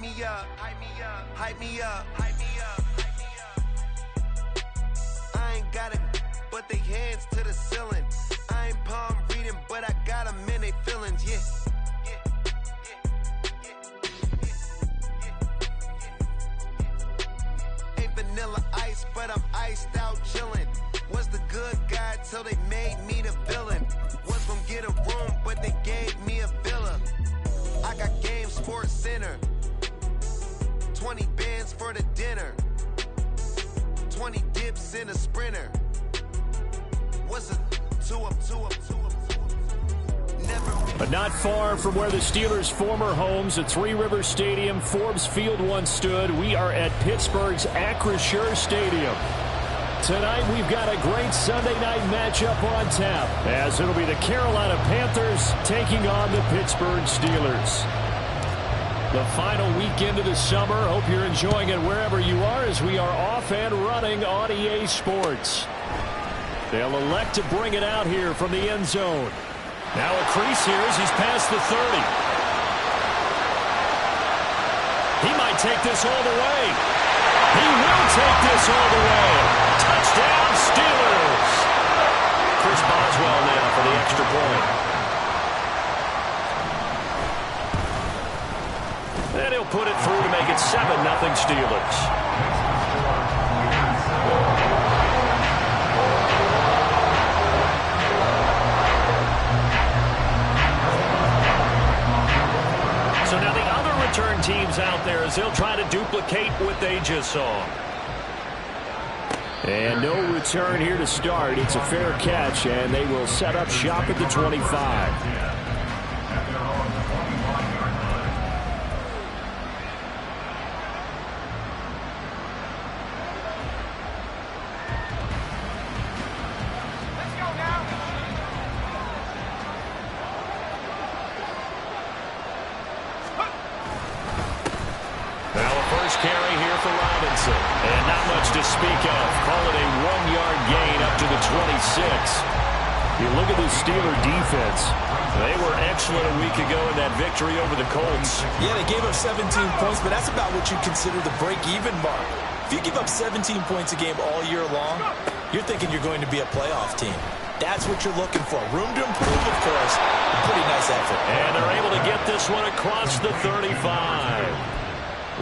me up, hype me up, hype me up, hype me up, hype me up. I ain't got it, but they hands to the ceiling. I ain't palm reading, but I got them in they feelings, yeah. Vanilla ice, but I'm iced out chillin'. Was the good guy till they made me the villain. Was gonna get a room, but they gave me a villa. I got Game Sports Center. 20 bands for the dinner. 20 dips in a sprinter. What's a two up? But not far from where the Steelers' former homes at Three Rivers Stadium, Forbes Field once stood, we are at Pittsburgh's Acrisure Stadium. Tonight we've got a great Sunday night matchup on tap, as it'll be the Carolina Panthers taking on the Pittsburgh Steelers. The final weekend of the summer. Hope you're enjoying it wherever you are, as we are off and running on EA Sports. They'll elect to bring it out here from the end zone. Now a crease here as he's past the 30. He might take this all the way. He will take this all the way. Touchdown, Steelers. Chris Boswell now for the extra point. And he'll put it through to make it 7-0 Steelers. So now the other return teams out there, as they'll try to duplicate what they just saw. And no return here to start. It's a fair catch, and they will set up shop at the 25. Carry here for Robinson. And not much to speak of. Call it a 1-yard gain up to the 26. You look at the Steeler defense. They were excellent a week ago in that victory over the Colts. Yeah, they gave up 17 points, but that's about what you consider the break-even mark. If you give up 17 points a game all year long, you're thinking you're going to be a playoff team. That's what you're looking for. Room to improve, of course. A pretty nice effort. And they're able to get this one across the 35.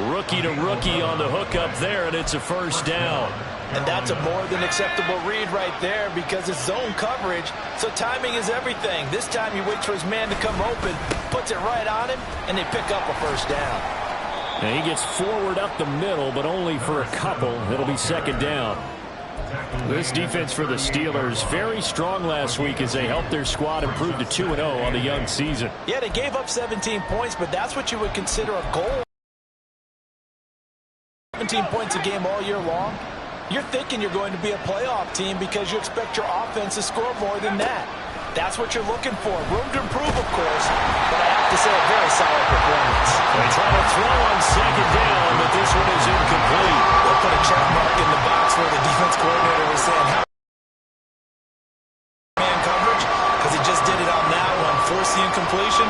Rookie to rookie on the hook up there, and it's a first down. And that's a more than acceptable read right there, because it's zone coverage, so timing is everything. This time he waits for his man to come open, puts it right on him, and they pick up a first down. And he gets forward up the middle, but only for a couple. It'll be second down. This defense for the Steelers, very strong last week as they helped their squad improve to 2-0 on the young season. Yeah, they gave up 17 points, but that's what you would consider a goal. 17 points a game all year long, you're thinking you're going to be a playoff team because you expect your offense to score more than that. That's what you're looking for. Room to improve, of course, but I have to say a very solid performance. They try to throw on second down, but this one is incomplete. They'll put a check mark in the box where the defense coordinator was saying, how man coverage, because he just did it on that one, force the incompletion.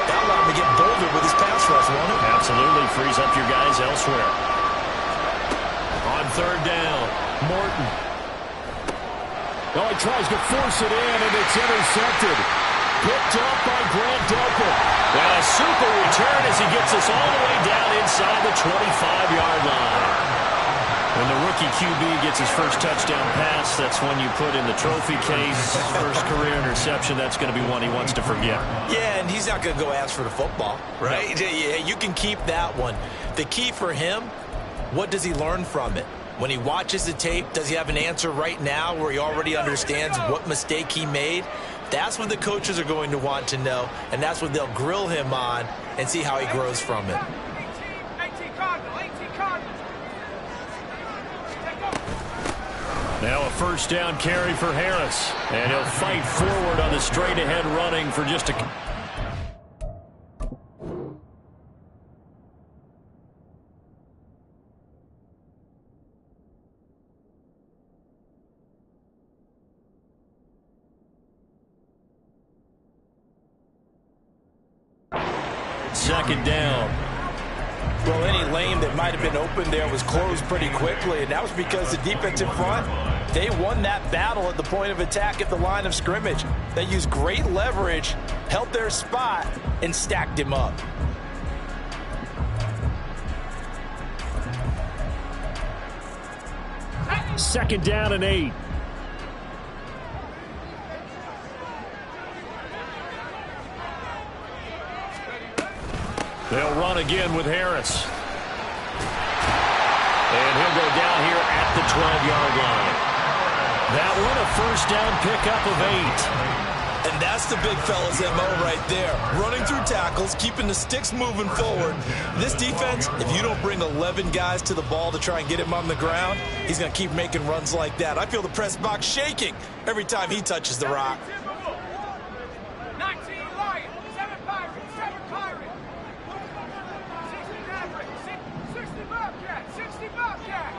That allowed him to get bolder with his pass rush, won't it? Absolutely, frees up your guys elsewhere. On third down, Morton. Oh, he tries to force it in, and it's intercepted. Picked up by Grant Delpit. Well, a super return as he gets us all the way down inside the 25-yard line. When the rookie QB gets his first touchdown pass, that's when you put in the trophy case. First career interception, that's going to be one he wants to forget. Yeah, and he's not going to go ask for the football, right? No. Yeah, you can keep that one. The key for him, what does he learn from it? When he watches the tape, does he have an answer right now where he already understands what mistake he made? That's what the coaches are going to want to know, and that's what they'll grill him on and see how he grows from it. Now a first down carry for Harris, and he'll fight forward on the straight-ahead running for just a... Second down. Well, any lane that might have been open there was closed pretty quickly, and that was because the defensive front, they won that battle at the point of attack at the line of scrimmage. They used great leverage, held their spot, and stacked him up. Second down and 8. They'll run again with Harris. And he'll go down here at the 12-yard line. That one a first down pickup of 8. And that's the big fella's MO right there. Running through tackles, keeping the sticks moving forward. This defense, if you don't bring 11 guys to the ball to try and get him on the ground, he's going to keep making runs like that. I feel the press box shaking every time he touches the rock. 19 Lions, 7 Pirates, 7 Pirates. 60 Mavericks, 60 Bobcats, 60 Bobcats.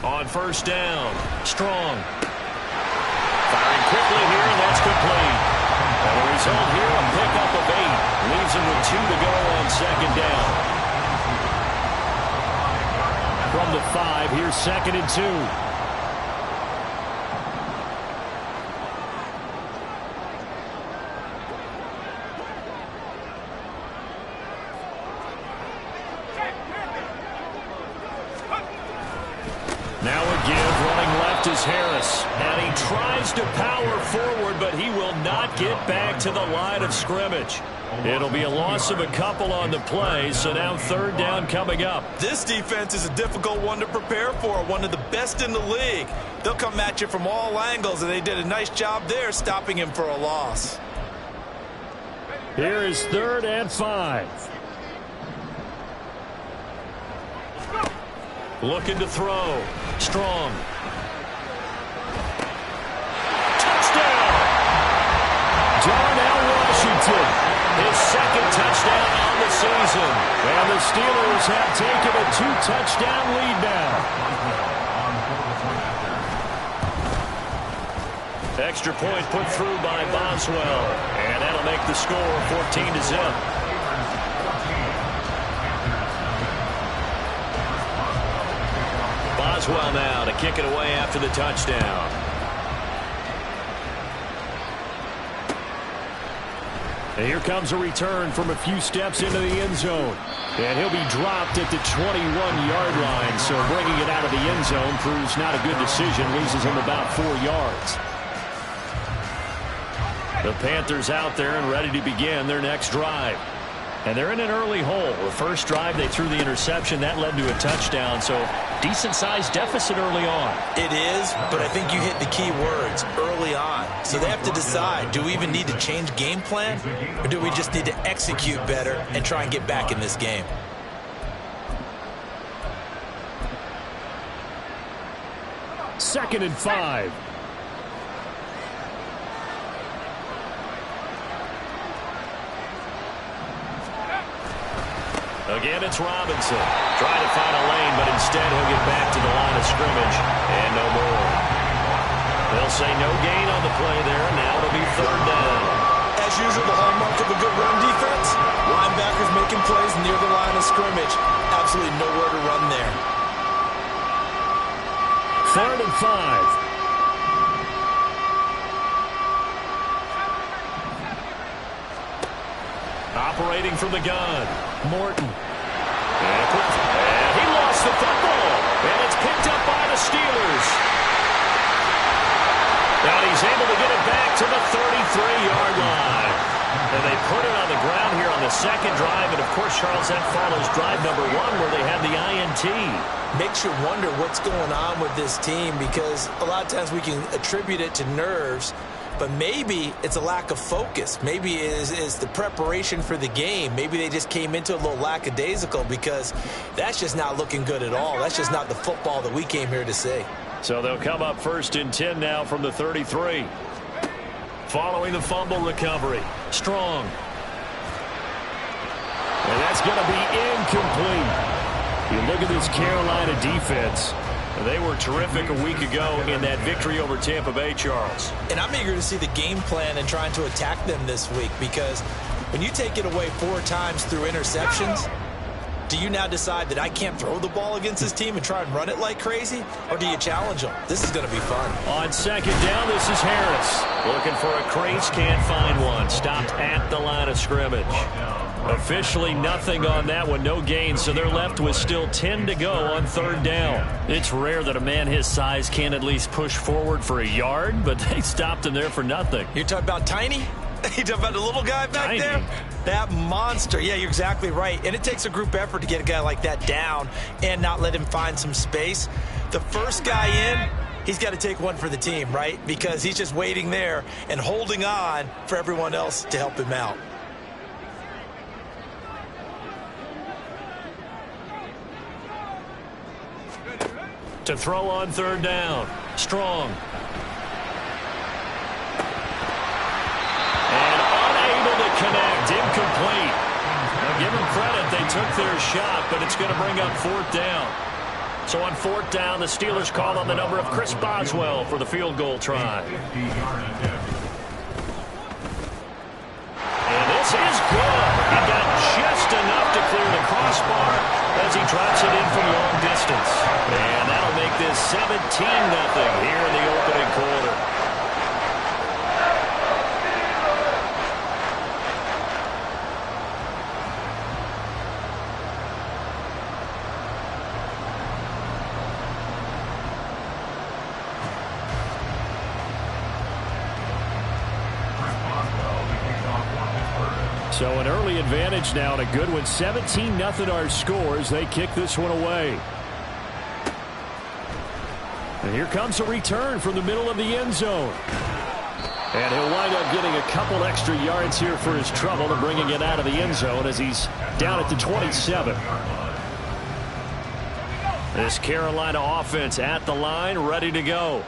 On first down, Strong. Firing quickly here, and that's complete. And the result here, a pickup of 8. Leaves him with 2 to go on second down. From the 5, here's second and 2. Now a give, running left is Harris. And he tries to power forward, but he will not get back to the line of scrimmage. It'll be a loss of a couple on the play, so now third down coming up. This defense is a difficult one to prepare for, one of the best in the league. They'll come at you from all angles, and they did a nice job there stopping him for a loss. Here is third and 5. Looking to throw. Strong. Touchdown! Darnell Washington. His second touchdown on the season. And the Steelers have taken a 2-touchdown lead now. Extra point put through by Boswell. And that'll make the score 14-0. Boswell now to kick it away after the touchdown. And here comes a return from a few steps into the end zone. And he'll be dropped at the 21-yard line. So bringing it out of the end zone proves not a good decision. Loses him about 4 yards. The Panthers out there and ready to begin their next drive. And they're in an early hole. The first drive, they threw the interception. That led to a touchdown. So decent-sized deficit early on. It is, but I think you hit the key words, early on. So they have to decide, do we even need to change game plan? Or do we just need to execute better and try and get back in this game? Second and 5. Again, it's Robinson. Trying to find a lane, but instead he'll get back to the line of scrimmage. And no more. They'll say no gain on the play there. Now it'll be third down. As usual, the hallmark of a good run defense, linebackers making plays near the line of scrimmage. Absolutely nowhere to run there. Third and 5. Operating from the gun, Morton. And he lost the football. And it's picked up by the Steelers. And he's able to get it back to the 33-yard line. And they put it on the ground here on the second drive. And, of course, Charles, that follows drive number 1 where they had the INT. Makes you wonder what's going on with this team because a lot of times we can attribute it to nerves. But maybe it's a lack of focus. Maybe it is the preparation for the game. Maybe they just came into a little lackadaisical because that's just not looking good at all. That's just not the football that we came here to see. So they'll come up first and 10 now from the 33. Following the fumble recovery. Strong. And that's going to be incomplete. You look at this Carolina defense. They were terrific a week ago in that victory over Tampa Bay, Charles. And I'm eager to see the game plan and trying to attack them this week because When you take it away 4 times through interceptions, do you now decide that I can't throw the ball against this team and try and run it like crazy? Or do you challenge them? This is going to be fun. On second down, this is Harris. Looking for a crease, can't find one. Stopped at the line of scrimmage. Officially nothing on that one, no gain, so they're left with still 10 to go on third down. It's rare that a man his size can't at least push forward for a yard, but they stopped him there for nothing. You're talking about tiny? You talking about the little guy back Tiny. there? That monster. Yeah, you're exactly right. And it takes a group effort to get a guy like that down and not let him find some space. The first guy in, he's got to take one for the team, right? Because he's just waiting there and holding on for everyone else to help him out. To throw on third down. Strong. And unable to connect. Incomplete. Now give them credit. They took their shot, but it's going to bring up fourth down. So on fourth down, the Steelers call on the number of Chris Boswell for the field goal try. And this is good. He got just enough to clear the crossbar as he drops it in from long distance. And that'll make this 17-0 here in the opening quarter. So an early advantage now and a good one. 17-0 our scores. They kick this one away. And here comes a return from the middle of the end zone. And he'll wind up getting a couple extra yards here for his trouble and bringing it out of the end zone as he's down at the 27. This Carolina offense at the line, ready to go.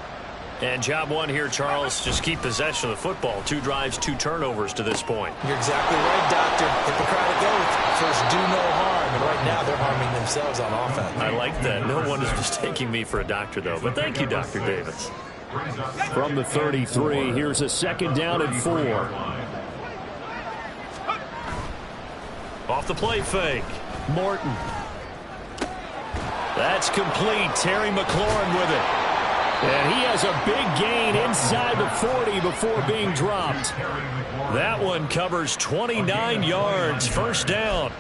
And job one here, Charles, just keep possession of the football. 2 drives, 2 turnovers to this point. You're exactly right, Doctor. Hippocratic oath. First, do no harm. And right now, they're harming themselves on offense. I like that. No one is mistaking me for a doctor, though. But thank you, Dr. Davis. From the 33, here's a second down and 4. Off the play fake. Morton. That's complete. Terry McLaurin with it. And he has a big gain inside the 40 before being dropped. That one covers 29 yards. First down.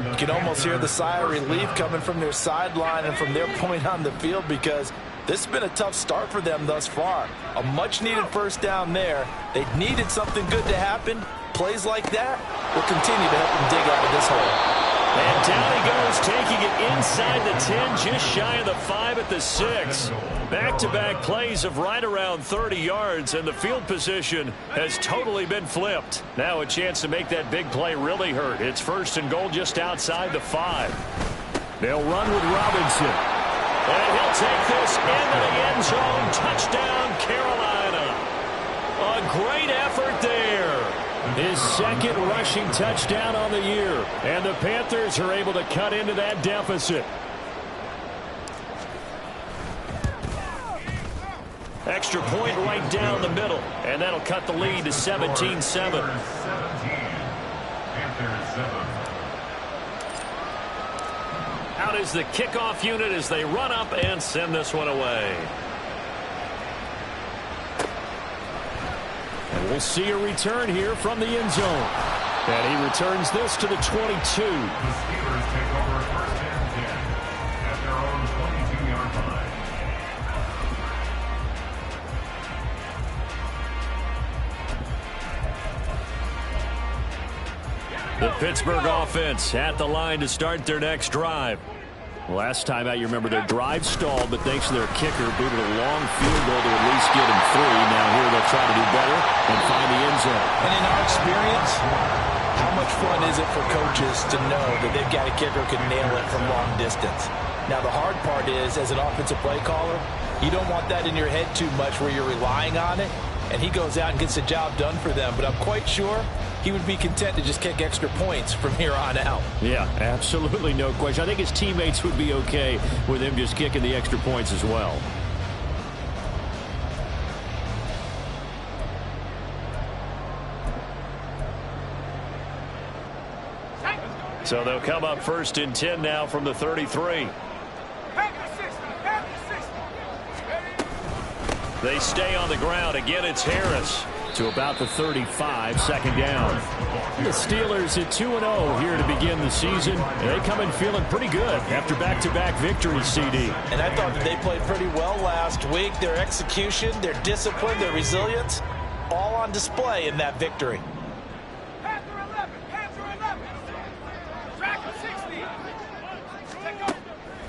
You can almost hear the sigh of relief coming from their sideline and from their point on the field because this has been a tough start for them thus far. A much-needed first down there. They needed something good to happen. Plays like that will continue to help them dig out of this hole. And down he goes, taking it inside the 10, just shy of the 5 at the 6. Back-to-back plays of right around 30 yards, and the field position has totally been flipped. Now a chance to make that big play really hurt. It's first and goal just outside the 5. They'll run with Robinson. And he'll take this into the end zone. Touchdown, Carolina. A great effort there. His second rushing touchdown on the year. And the Panthers are able to cut into that deficit. Extra point right down the middle. And that'll cut the lead to 17-7. Out is the kickoff unit as they run up and send this one away. And we'll see a return here from the end zone. And he returns this to the 22. The Steelers take over first and 10 at their own 22-yard line. The Pittsburgh offense at the line to start their next drive. Last time out, you remember their drive stalled, but thanks to their kicker, booted a long field goal to at least get him 3. Now here they'll try to do better and find the end zone. And in our experience, how much fun is it for coaches to know that they've got a kicker who can nail it from long distance? Now, the hard part is, as an offensive play caller, you don't want that in your head too much where you're relying on it, and he goes out and gets the job done for them. But I'm quite sure he would be content to just kick extra points from here on out. Yeah, absolutely no question. I think his teammates would be okay with him just kicking the extra points as well. So they'll come up 1st and 10 now from the 33. They stay on the ground. Again, it's Harris. To about the 35, 2nd down. The Steelers at 2-0 here to begin the season. They come in feeling pretty good after back-to-back victories, CD. And I thought that they played pretty well last week. Their execution, their discipline, their resilience, all on display in that victory.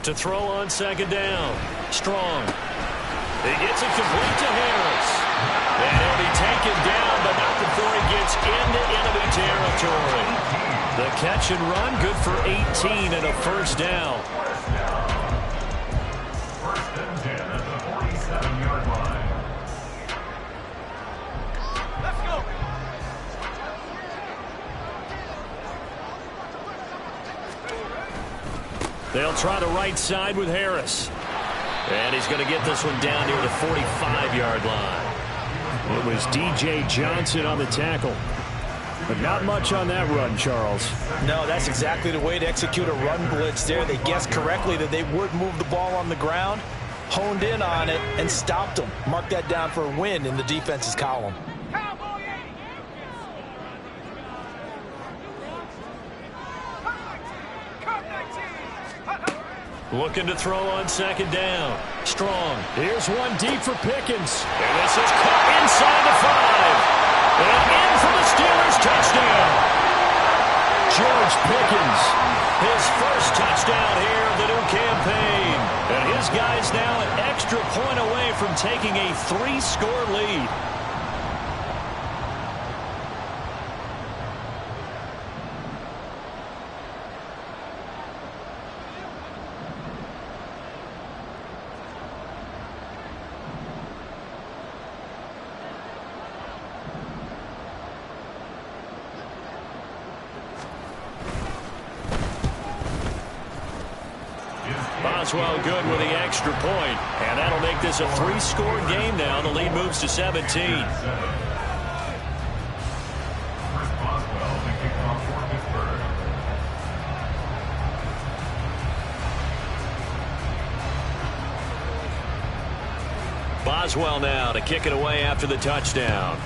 To throw on 2nd down. Strong. He gets it complete to Harris. And he'll be taken down, but not before he gets into enemy territory. The catch and run, good for 18 and a 1st down. 1st and 10 at the 47-yard line. Let's go. They'll try the right side with Harris. And he's going to get this one down near the 45-yard line. It was D.J. Johnson on the tackle. But not much on that run, Charles. No, that's exactly the way to execute a run blitz there. They guessed correctly that they would move the ball on the ground, honed in on it, and stopped them. Mark that down for a win in the defense's column. Looking to throw on 2nd down. Strong. Here's one deep for Pickens. And this is caught inside the 5. And in for the Steelers touchdown. George Pickens, his 1st touchdown here of the new campaign. And his guys now an extra point away from taking a 3-score lead. Boswell good with the extra point, and that'll make this a 3-score game now. The lead moves to 17. Chris Boswell to kick off for Pittsburgh. Boswell now to kick it away after the touchdown.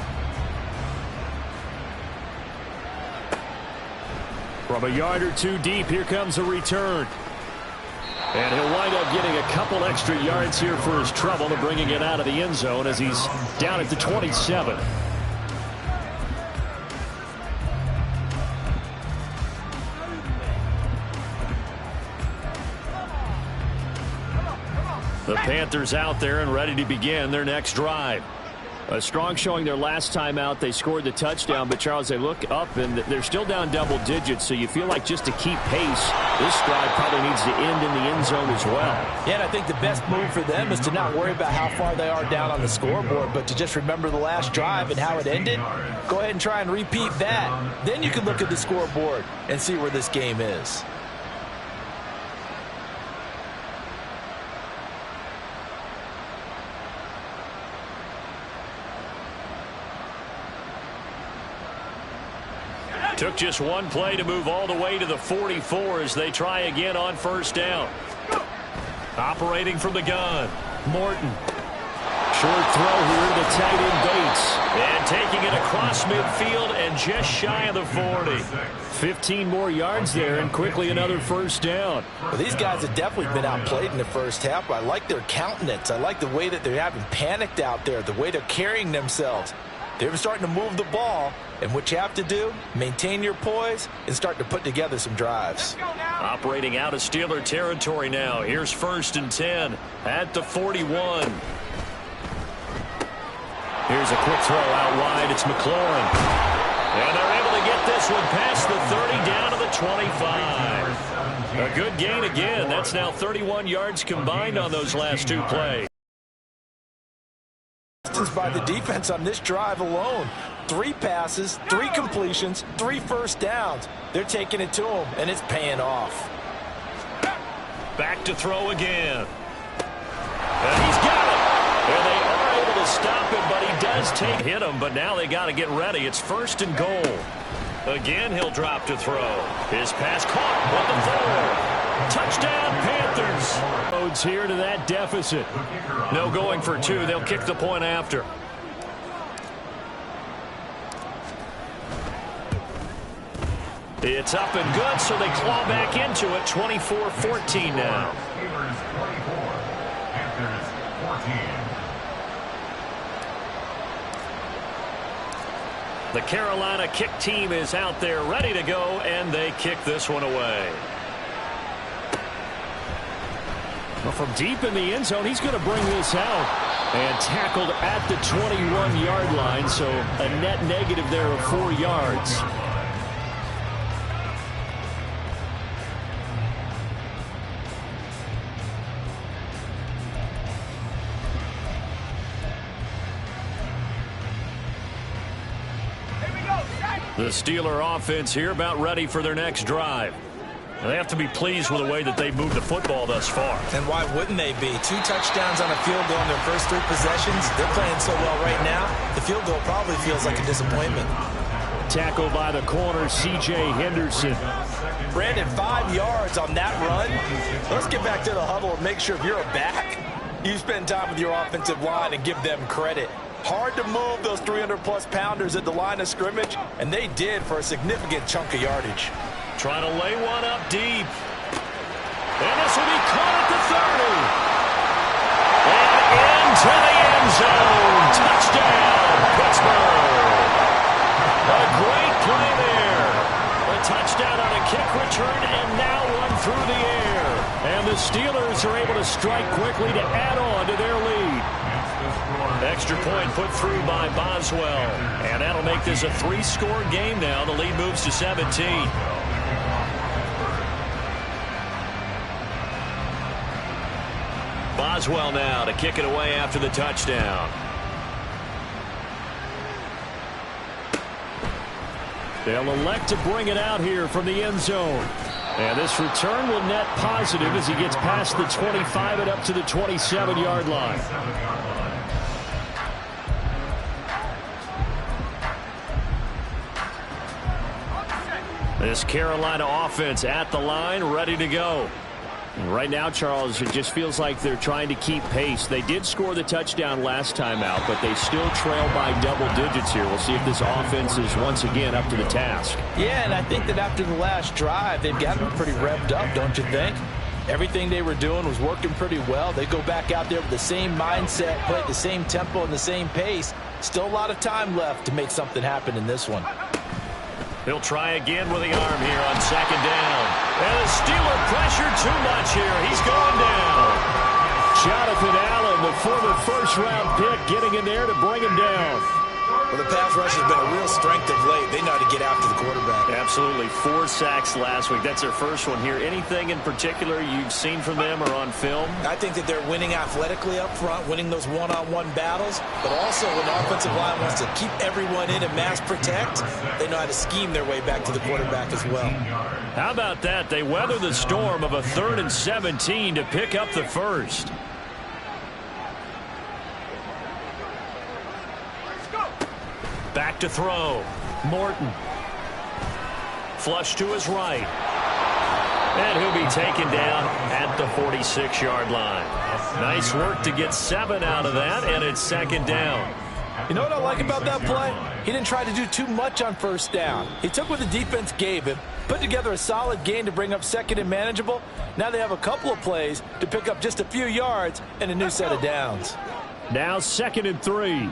From a yard or two deep, here comes a return. And he'll wind up getting a couple extra yards here for his trouble and bringing it out of the end zone as he's down at the 27. The Panthers out there and ready to begin their next drive. A strong showing their last time out. They scored the touchdown, but Charles, they look up and they're still down double digits, so you feel like just to keep pace, this drive probably needs to end in the end zone as well. Yeah, and I think the best move for them is to not worry about how far they are down on the scoreboard, but to just remember the last drive and how it ended. Go ahead and try and repeat that. Then you can look at the scoreboard and see where this game is. Took just one play to move all the way to the 44 as they try again on 1st down. Operating from the gun, Morton. Short throw here to the tight end Bates. And taking it across midfield and just shy of the 40. 15 more yards there and quickly another 1st down. Well, these guys have definitely been outplayed in the first half. I like their countenance. I like the way that they're having panicked out there, the way they're carrying themselves. They're starting to move the ball, and what you have to do, maintain your poise and start to put together some drives. Operating out of Steeler territory now. Here's 1st and 10 at the 41. Here's a quick throw out wide. It's McLaurin. And they're able to get this one past the 30 down to the 25. A good gain again. That's now 31 yards combined on those last 2 plays. By the defense on this drive alone. 3 passes, 3 completions, 3 first downs. They're taking it to him, and it's paying off. Back to throw again. And he's got it. And they are able to stop him, but he does hit him. But now they got to get ready. It's 1st and goal. Again, he'll drop to throw. His pass caught on the 4. Touchdown, Panthers. Roads here to that deficit. No going for 2. They'll kick the point after. It's up and good, so they claw back into it. 24-14 now. Steelers 24, Panthers 14. The Carolina kick team is out there ready to go, and they kick this one away. Well, from deep in the end zone, he's going to bring this out. And tackled at the 21-yard line, so a net negative there of 4 yards. The Steeler offense here about ready for their next drive. They have to be pleased with the way that they've moved the football thus far. And why wouldn't they be? 2 touchdowns on a field goal in their first 3 possessions. They're playing so well right now, the field goal probably feels like a disappointment. Tackled by the corner, C.J. Henderson. Brandon, 5 yards on that run. Let's get back to the huddle and make sure if you're a back, you spend time with your offensive line and give them credit. Hard to move those 300-plus pounders at the line of scrimmage, and they did for a significant chunk of yardage. Trying to lay one up deep. And this will be caught at the 30. And into the end zone. Touchdown, Pittsburgh. A great play there. A touchdown on a kick return, and now one through the air. And the Steelers are able to strike quickly to add on to their lead. Extra point put through by Boswell. And that'll make this a 3-score game now. The lead moves to 17. Boswell now to kick it away after the touchdown. They'll elect to bring it out here from the end zone. And this return will net positive as he gets past the 25 and up to the 27-yard line. This Carolina offense at the line, ready to go. And right now, Charles, it just feels like they're trying to keep pace. They did score the touchdown last time out, but they still trail by double digits here. We'll see if this offense is once again up to the task. Yeah, and I think that after the last drive, they've gotten pretty revved up, don't you think? Everything they were doing was working pretty well. They go back out there with the same mindset, play at the same tempo and the same pace. Still a lot of time left to make something happen in this one. He'll try again with the arm here on second down. And the Steeler pressure too much here. He's going down. Jonathan Allen, the former first-round pick, getting in there to bring him down. Well, the pass rush has been a real strength of late. They know how to get after the quarterback. Absolutely. 4 sacks last week. That's their first one here. Anything in particular you've seen from them or on film? I think that they're winning athletically up front, winning those one-on-one battles, but also when the offensive line wants to keep everyone in and mass protect, they know how to scheme their way back to the quarterback as well. How about that? They weather the storm of a 3rd and 17 to pick up the first. Back to throw. Morton. Flush to his right. And he'll be taken down at the 46-yard line. Nice work to get 7 out of that, and it's second down. You know what I like about that play? He didn't try to do too much on first down. He took what the defense gave him, put together a solid gain to bring up second and manageable. Now they have a couple of plays to pick up just a few yards and a new set of downs. Now 2nd and 3.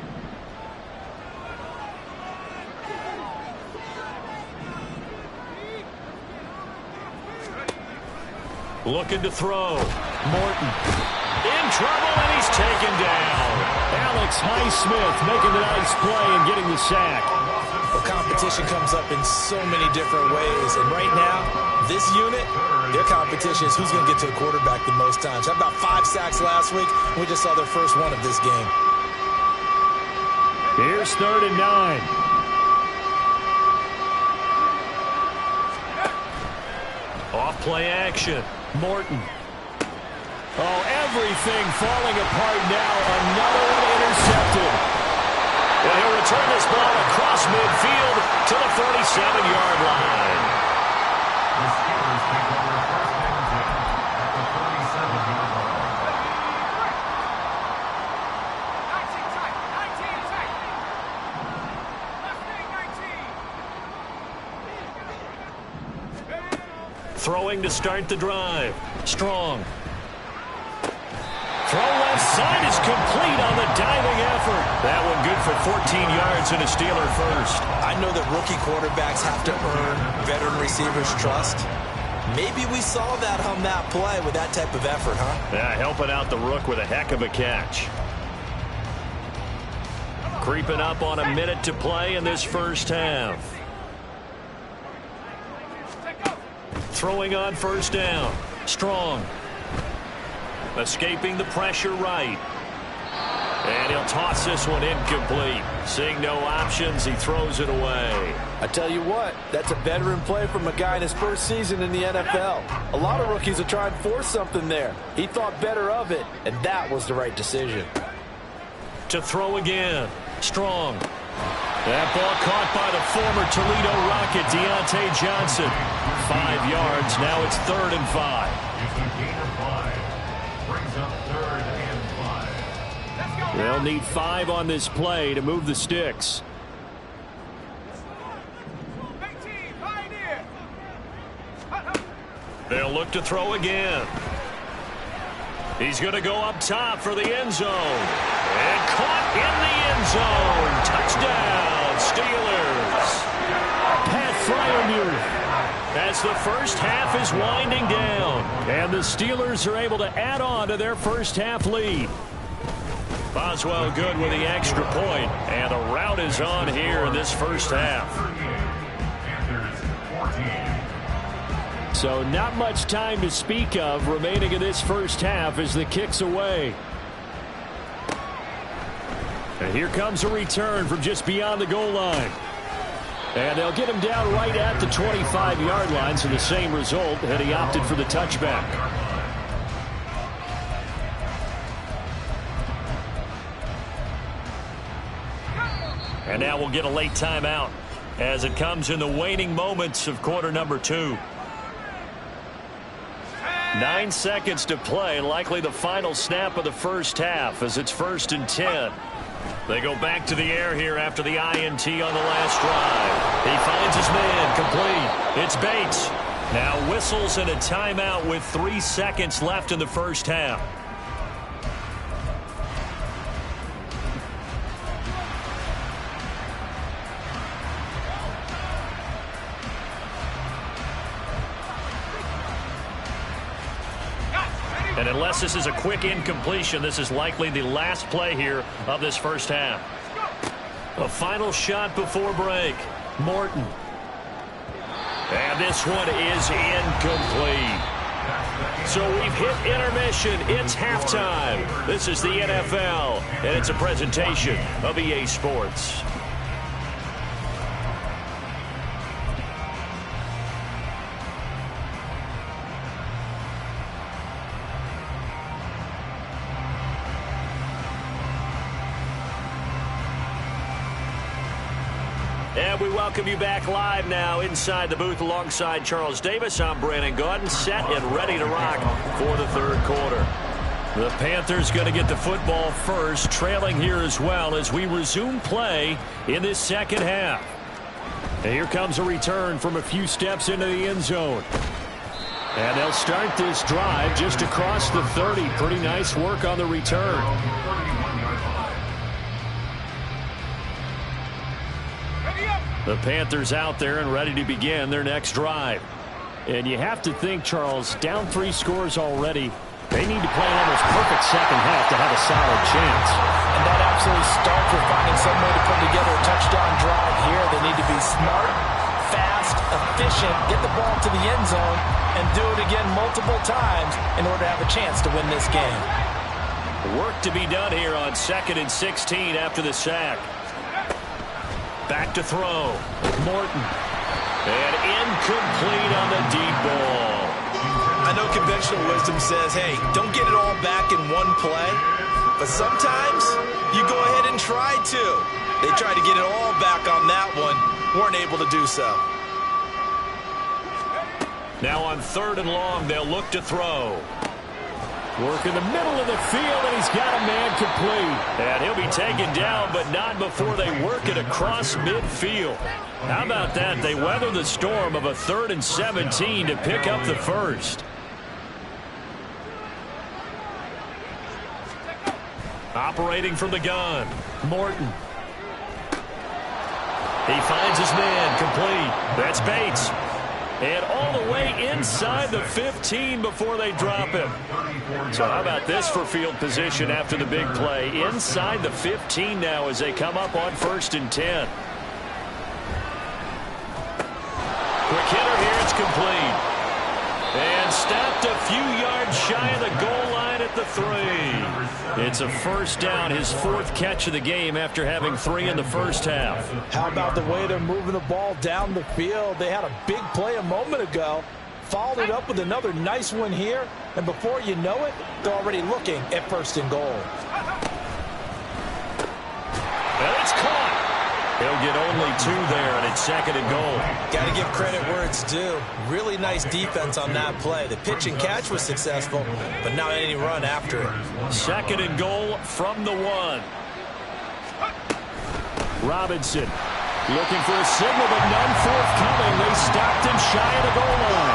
Looking to throw. Morton in trouble, and he's taken down. Alex Highsmith making a nice play and getting the sack. Well, competition comes up in so many different ways, and right now, this unit, their competition is who's going to get to the quarterback the most times. How about 5 sacks last week? We just saw their first one of this game. Here's 3rd and 9. Off play action. Morton. Oh, everything falling apart now. Another one intercepted. And he'll return this ball across midfield to the 47-yard line. The Steelers take over first and 10 at the 37-yard line. 19 tight. 19 tight. Left wing 19. Throwing to start the drive. Strong. Throw left side is complete on the diving effort. That one good for 14 yards and a Steeler first. I know that rookie quarterbacks have to earn veteran receivers' trust. Maybe we saw that on that play with that type of effort, huh? Yeah, helping out the rook with a heck of a catch. Creeping up on a minute to play in this first half. Throwing on first down. Strong. Escaping the pressure right. And he'll toss this one incomplete. Seeing no options, he throws it away. I tell you what, that's a veteran play from a guy in his first season in the NFL. A lot of rookies are trying to force something there. He thought better of it, and that was the right decision. To throw again. Strong. That ball caught by the former Toledo Rocket, Deontay Johnson. 5 yards. Now it's 3rd and 5. It's a gain of 5. Brings up 3rd and 5. They'll need 5 on this play to move the sticks. 18. Pioneer. They'll look to throw again. He's going to go up top for the end zone. And caught in the end zone. Touchdown, Steelers. Pat Freiermuth. As the first half is winding down. And the Steelers are able to add on to their first half lead. Boswell good with the extra point. And the rout is on here in this first half. Panthers 14. So not much time to speak of remaining in this first half as the kick's away. And here comes a return from just beyond the goal line. And they'll get him down right at the 25-yard line, so the same result, and he opted for the touchback. And now we'll get a late timeout as it comes in the waning moments of quarter number 2. 9 seconds to play, likely the final snap of the first half as it's 1st and 10. They go back to the air here after the INT on the last drive. He finds his man, complete. It's Bates. Now whistles and a timeout with 3 seconds left in the first half. And unless this is a quick incompletion, this is likely the last play here of this first half. A final shot before break. Morton. And this one is incomplete. So we've hit intermission. It's halftime. This is the NFL, and it's a presentation of EA Sports. And we welcome you back live now inside the booth alongside Charles Davis. I'm Brandon Gaudin, set and ready to rock for the third quarter. The Panthers going to get the football first, trailing here as well as we resume play in this second half. And here comes a return from a few steps into the end zone. And they'll start this drive just across the 30. Pretty nice work on the return. The Panthers out there and ready to begin their next drive. And you have to think, Charles, down 3 scores already. They need to play an almost perfect second half to have a solid chance. And that absolutely starts with finding some way to put together a touchdown drive here. They need to be smart, fast, efficient, get the ball to the end zone, and do it again multiple times in order to have a chance to win this game. Work to be done here on 2nd and 16 after the sack. Back to throw. Morton. And incomplete on the deep ball. I know conventional wisdom says, hey, don't get it all back in one play. But sometimes you go ahead and try to. They tried to get it all back on that one. Weren't able to do so. Now on 3rd and long, they'll look to throw. Work in the middle of the field, and he's got a man complete. And he'll be taken down, but not before they work it across midfield. How about that? They weather the storm of a 3rd and 17 to pick up the first. Operating from the gun, Morton. He finds his man, complete. That's Bates. And all the way inside the 15 before they drop him. So how about this for field position after the big play? Inside the 15 now as they come up on 1st and 10. Quick hitter here, it's complete. And stopped a few yards shy of the goal line at the 3. It's a first down, his 4th catch of the game after having 3 in the first half. How about the way they're moving the ball down the field? They had a big play a moment ago, followed it up with another nice one here, and before you know it, they're already looking at 1st and goal. And it's caught. He'll get only 2 there, and it's 2nd and goal. Got to give credit where it's due. Really nice defense on that play. The pitch and catch was successful, but not any run after it. 2nd and goal from the 1. Robinson looking for a signal, but none forthcoming. They stopped him shy of the goal line.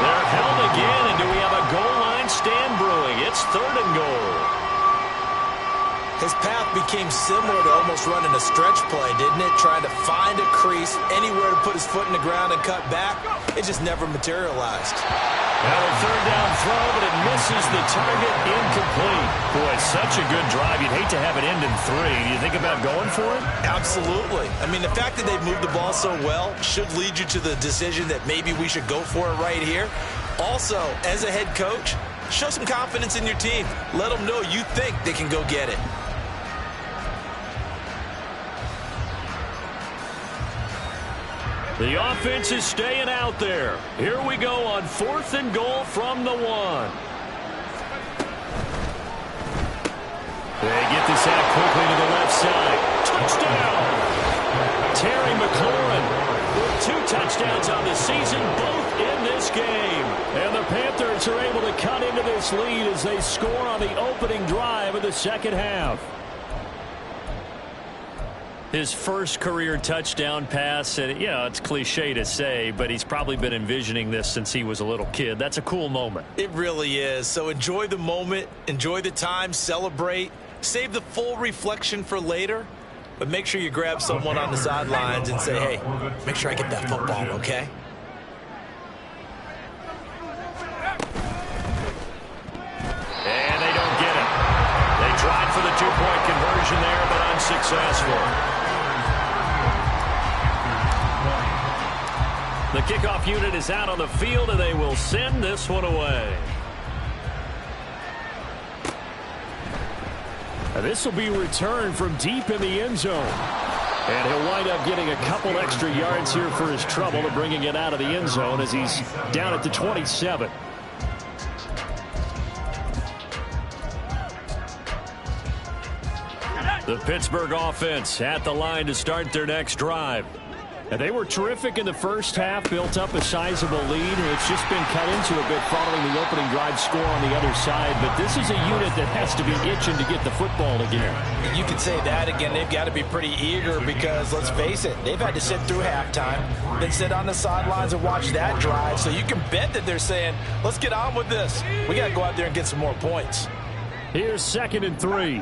They're held again, and do we have a goal line stand brewing? It's 3rd and goal. His path became similar to almost running a stretch play, didn't it? Trying to find a crease, anywhere to put his foot in the ground and cut back. It just never materialized. Now a 3rd down throw, but it misses the target, incomplete. Boy, such a good drive. You'd hate to have it end in 3. Do you think about going for it? Absolutely. I mean, the fact that they moved the ball so well should lead you to the decision that maybe we should go for it right here. Also, as a head coach, show some confidence in your team. Let them know you think they can go get it. The offense is staying out there. Here we go on 4th and goal from the 1. They get this out quickly to the left side. Touchdown! Terry McLaurin with 2 touchdowns on the season, both in this game. And the Panthers are able to cut into this lead as they score on the opening drive of the 2nd half. His first career touchdown pass, and you know, it's cliche to say, but he's probably been envisioning this since he was a little kid. That's a cool moment. It really is. So enjoy the moment, enjoy the time, celebrate, save the full reflection for later, but make sure you grab someone on the sidelines and say, hey, make sure I get that football, okay? And they don't get it. They tried for the 2-point conversion there, but unsuccessful. The kickoff unit is out on the field, and they will send this one away. And this will be returned from deep in the end zone. And he'll wind up getting a couple extra yards here for his trouble of bringing it out of the end zone as he's down at the 27. The Pittsburgh offense at the line to start their next drive. And they were terrific in the first half, built up a sizable lead. It's just been cut into a bit following the opening drive score on the other side. But this is a unit that has to be itching to get the football again. You could say that again. They've got to be pretty eager because, let's face it, they've had to sit through halftime, then sit on the sidelines and watch that drive. So you can bet that they're saying, let's get on with this. We got to go out there and get some more points. Here's 2nd and 3.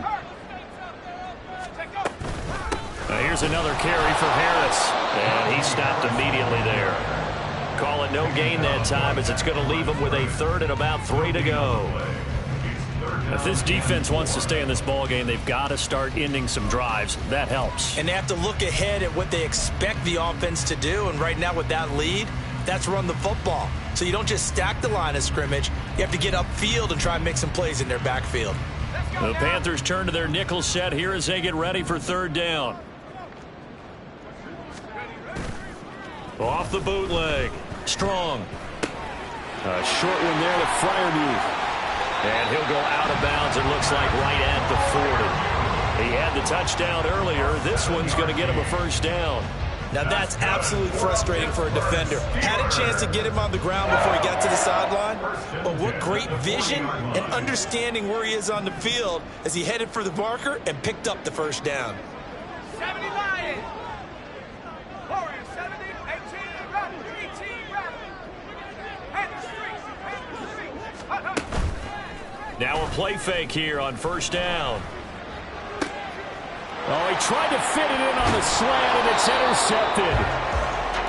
Here's another carry for Harris, and he stopped immediately there. Call it no gain that time as it's going to leave him with a 3rd and about 3 to go. If this defense wants to stay in this ballgame, they've got to start ending some drives. That helps. And they have to look ahead at what they expect the offense to do, and right now with that lead, that's run the football. So you don't just stack the line of scrimmage. You have to get upfield and try and make some plays in their backfield. The Panthers turn to their nickel set here as they get ready for 3rd down. Off the bootleg. Strong. A short one there to Freiermuth. And he'll go out of bounds, it looks like, right at the 40. He had the touchdown earlier. This one's going to get him a first down. Now that's absolutely frustrating for a defender. Had a chance to get him on the ground before he got to the sideline, but what great vision and understanding where he is on the field as he headed for the marker and picked up the first down. 70 Lions. Warriors 70, 18 Rebels, 18 Rebels. And the streets. Now a play fake here on first down. Oh, he tried to fit it in on the slant, and it's intercepted.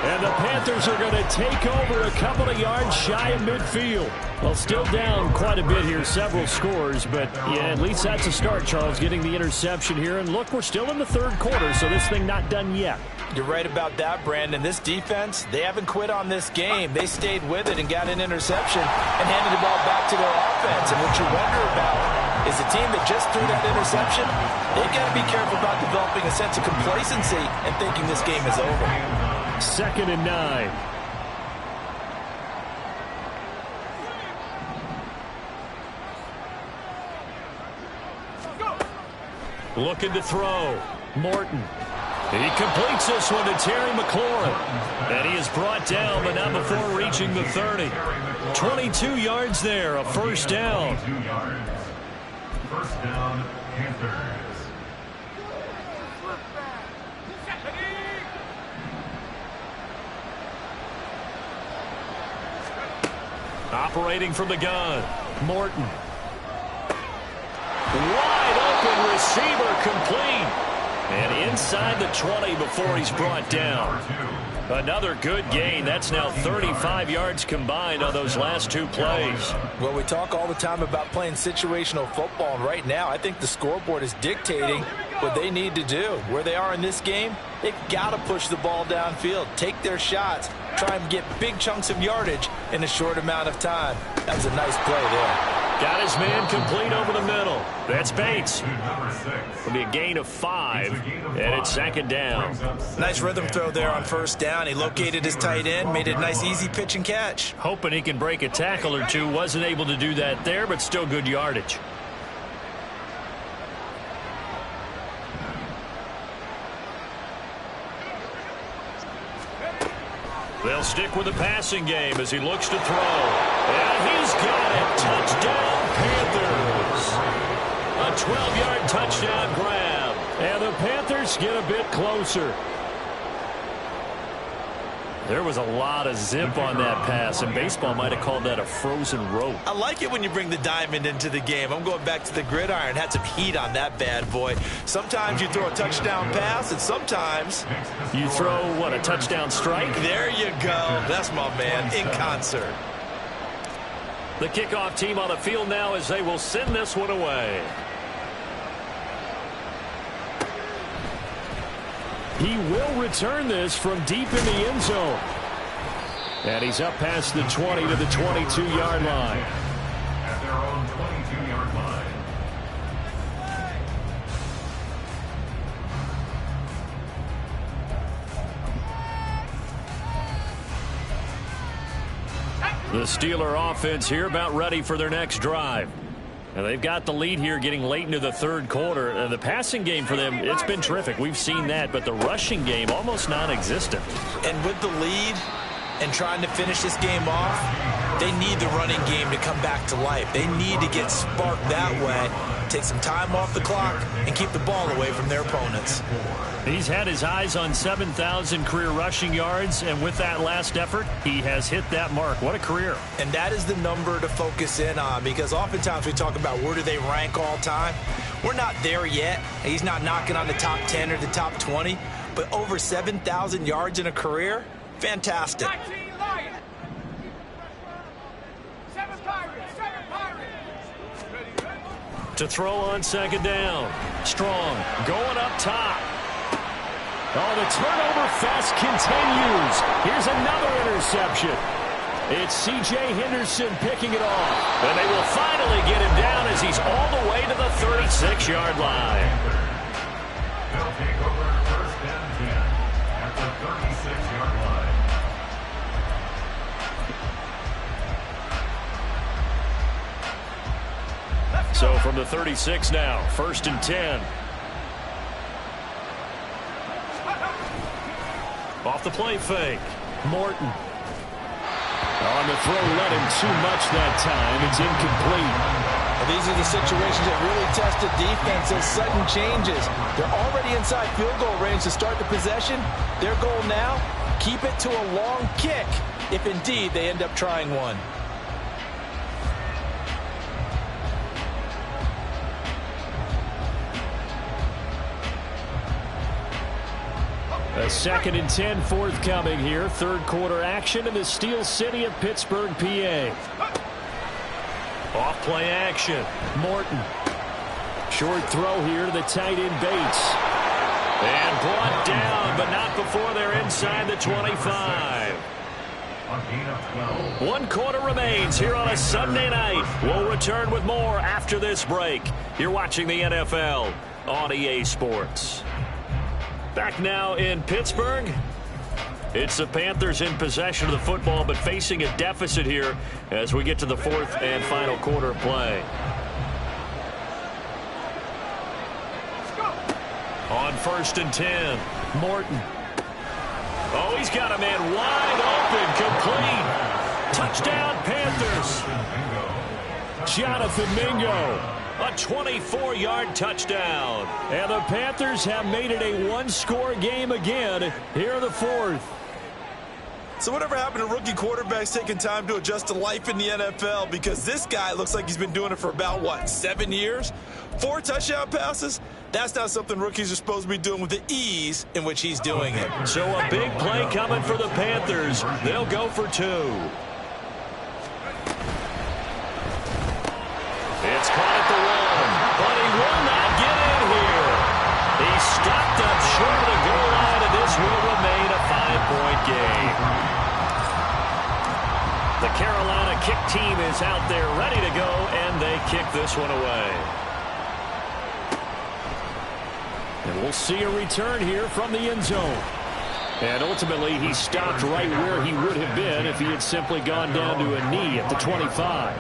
And the Panthers are going to take over a couple of yards shy of midfield. Well, still down quite a bit here, several scores, but yeah, at least that's a start, Charles, getting the interception here. And look, we're still in the third quarter, so this thing not done yet. You're right about that, Brandon. This defense, they haven't quit on this game. They stayed with it and got an interception and handed the ball back to their offense. And what you wonder about is a team that just threw that interception, they've got to be careful about developing a sense of complacency and thinking this game is over. 2nd and 9. Looking to throw. Morton. He completes this one to Terry McLaurin. And he is brought down, but not before reaching the 30. 22 yards there, a first down. 22 yards. First down, Panthers. Operating from the gun. Morton. Wide open receiver complete. And inside the 20 before he's brought down. Another good gain. That's now 35 yards combined on those last two plays. Well, we talk all the time about playing situational football, and right now I think the scoreboard is dictating what they need to do. Where they are in this game, they've got to push the ball downfield, take their shots, try and get big chunks of yardage in a short amount of time. That was a nice play there. Got his man complete over the middle. That's Bates. It'll be a gain of 5, and it's 2nd down. Nice rhythm throw there on first down. He located his tight end, made it a nice easy pitch and catch. Hoping he can break a tackle or two. Wasn't able to do that there, but still good yardage. They'll stick with the passing game as he looks to throw. And he's got it. Touchdown, Panthers. A 12-yard touchdown grab. And the Panthers get a bit closer. There was a lot of zip on that pass, and baseball might have called that a frozen rope. I like it when you bring the diamond into the game. I'm going back to the gridiron. Had some heat on that bad boy. Sometimes you throw a touchdown pass, and sometimes you throw, what, a touchdown strike? There you go. That's my man, in concert. The kickoff team on the field now as they will send this one away. He will return this from deep in the end zone. And he's up past the 20 to the 22-yard line. At their own 22-yard line. The Steeler offense here about ready for their next drive. And they've got the lead here getting late into the third quarter. The passing game for them, it's been terrific. We've seen that, but the rushing game almost non-existent. And with the lead and trying to finish this game off, they need the running game to come back to life. They need to get sparked that way, take some time off the clock, and keep the ball away from their opponents. He's had his eyes on 7,000 career rushing yards, and with that last effort, he has hit that mark. What a career. And that is the number to focus in on, because oftentimes we talk about where do they rank all time. We're not there yet. He's not knocking on the top 10 or the top 20, but over 7,000 yards in a career, fantastic. 19 Lions. 7 Pirates. 7 Pirates. To throw on second down. Strong going up top. Oh, the turnover fest continues. Here's another interception. It's C.J. Henderson picking it off. And they will finally get him down as he's all the way to the 36-yard line. They'll take over first and 10 at the 36-yard line. So from the 36 now, 1st and 10. off the play fake. Morton. On the throw, let him too much that time. It's incomplete. Well, these are the situations that really test the defense as sudden changes. They're already inside field goal range to start the possession. Their goal now, keep it to a long kick if indeed they end up trying one. A 2nd and 10 forthcoming here. Third quarter action in the Steel City of Pittsburgh, PA. Off play action. Morton. Short throw here to the tight end Bates. And brought down, but not before they're inside the 25. 1 quarter remains here on a Sunday night. We'll return with more after this break. You're watching the NFL on EA Sports. Back now in Pittsburgh. It's the Panthers in possession of the football, but facing a deficit here as we get to the 4th and final quarter of play. On 1st and 10, Morton. Oh, he's got a man wide open, complete. Touchdown, Panthers. Jonathan Mingo. A 24-yard touchdown. And the Panthers have made it a one-score game again here in the 4th. So whatever happened to rookie quarterbacks taking time to adjust to life in the NFL? Because this guy looks like he's been doing it for about, what, 7 years? 4 touchdown passes? That's not something rookies are supposed to be doing with the ease in which he's doing it. So a big play coming for the Panthers. They'll go for 2. It's caught at the 1, but he will not get in here. He's stopped up short of the goal line, and this will remain a 5-point game. The Carolina kick team is out there ready to go, and they kick this one away. And we'll see a return here from the end zone. And ultimately, he stopped right where he would have been if he had simply gone down to a knee at the 25.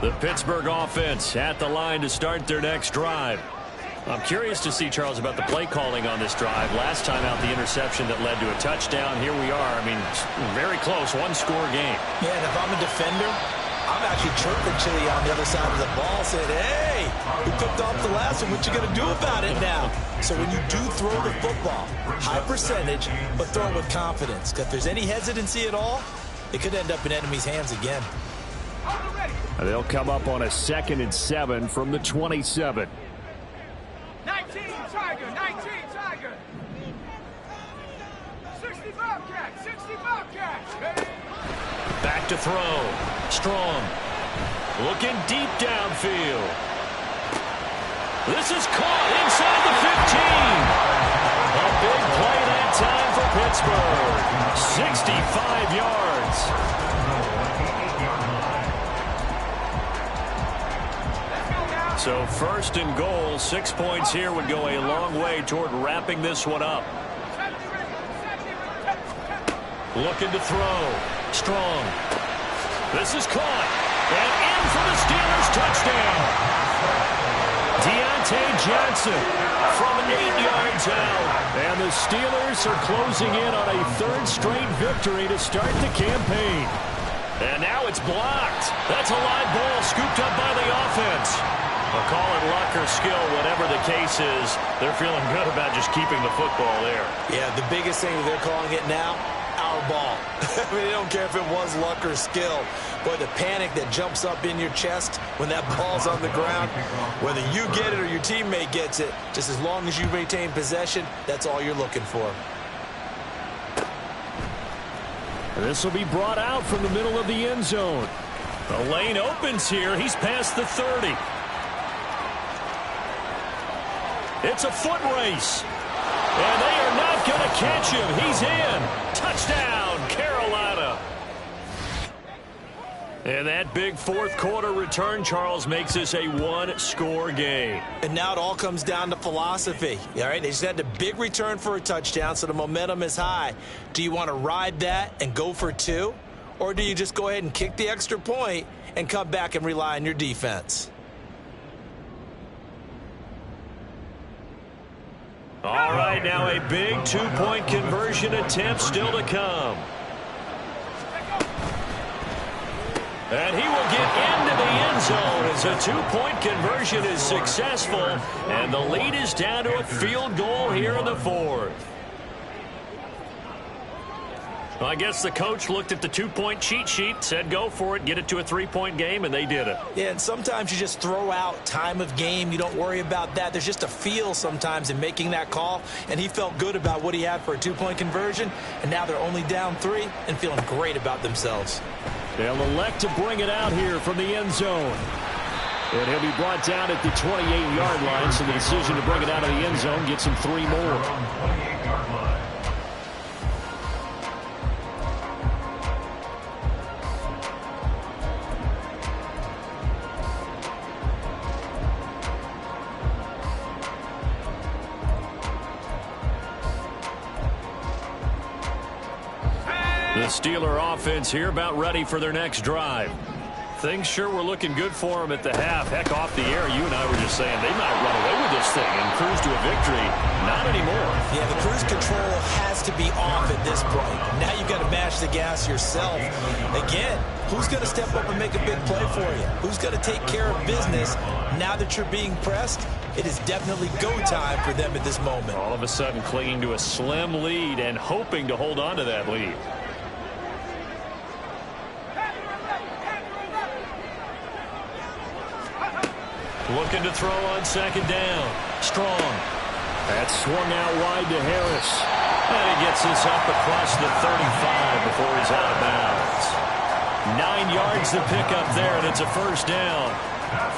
The Pittsburgh offense at the line to start their next drive. I'm curious to see, Charles, about the play calling on this drive. Last time out, the interception that led to a touchdown. Here we are. I mean, very close, one-score game. Yeah, and if I'm a defender, I'm actually chirping Chili on the other side of the ball, saying, hey, we picked off the last one. What you going to do about it now? So when you do throw the football, high percentage, but throw it with confidence. Because if there's any hesitancy at all, it could end up in enemy's hands again. They'll come up on a 2nd and 7 from the 27. 19 Tiger, 19 Tiger. 60 Bobcat, 60 Bobcat. Back to throw. Strong. Looking deep downfield. This is caught inside the 15. A big play that time for Pittsburgh. 65 yards. So 1st and goal, 6 points here would go a long way toward wrapping this one up. Looking to throw. Strong. This is caught. And in for the Steelers touchdown. Deontay Johnson from 8 yards out. And the Steelers are closing in on a 3rd straight victory to start the campaign. And now it's blocked. That's a live ball scooped up by the offense. I'll call it luck or skill, whatever the case is. They're feeling good about just keeping the football there. Yeah, the biggest thing that they're calling it now, our ball. I mean, they don't care if it was luck or skill. Boy, the panic that jumps up in your chest when that ball's on the ground, whether you get it or your teammate gets it, just as long as you maintain possession, that's all you're looking for. This will be brought out from the middle of the end zone. The lane opens here. He's past the 30. It's a foot race. And they are not going to catch him. He's in. Touchdown, Carolina. And that big 4th quarter return, Charles, makes this a one-score game. And now it all comes down to philosophy. All right, they just had a big return for a touchdown, so the momentum is high. Do you want to ride that and go for 2? Or do you just go ahead and kick the extra point and come back and rely on your defense. All right, now a big two-point conversion attempt still to come. And he will get into the end zone as a two-point conversion is successful. And the lead is down to a field goal here in the fourth. Well, I guess the coach looked at the two-point cheat sheet, said go for it, get it to a three-point game, and they did it. Yeah, and sometimes you just throw out time of game. You don't worry about that. There's just a feel sometimes in making that call, and he felt good about what he had for a two-point conversion, and now they're only down 3 and feeling great about themselves. They'll elect to bring it out here from the end zone. And he'll be brought down at the 28-yard line, so the decision to bring it out of the end zone gets him 3 more. The Steeler offense here about ready for their next drive. Things sure were looking good for them at the half. Heck, off the air, you and I were just saying they might run away with this thing and cruise to a victory. Not anymore. Yeah, the cruise control has to be off at this point. Now you've got to mash the gas yourself. Again, who's going to step up and make a big play for you? Who's going to take care of business now that you're being pressed? It is definitely go time for them at this moment. All of a sudden clinging to a slim lead and hoping to hold on to that lead. Looking to throw on second down. Strong. That's swung out wide to Harris. And he gets this up across the 35 before he's out of bounds. 9 yards to pick up there, and it's a first down.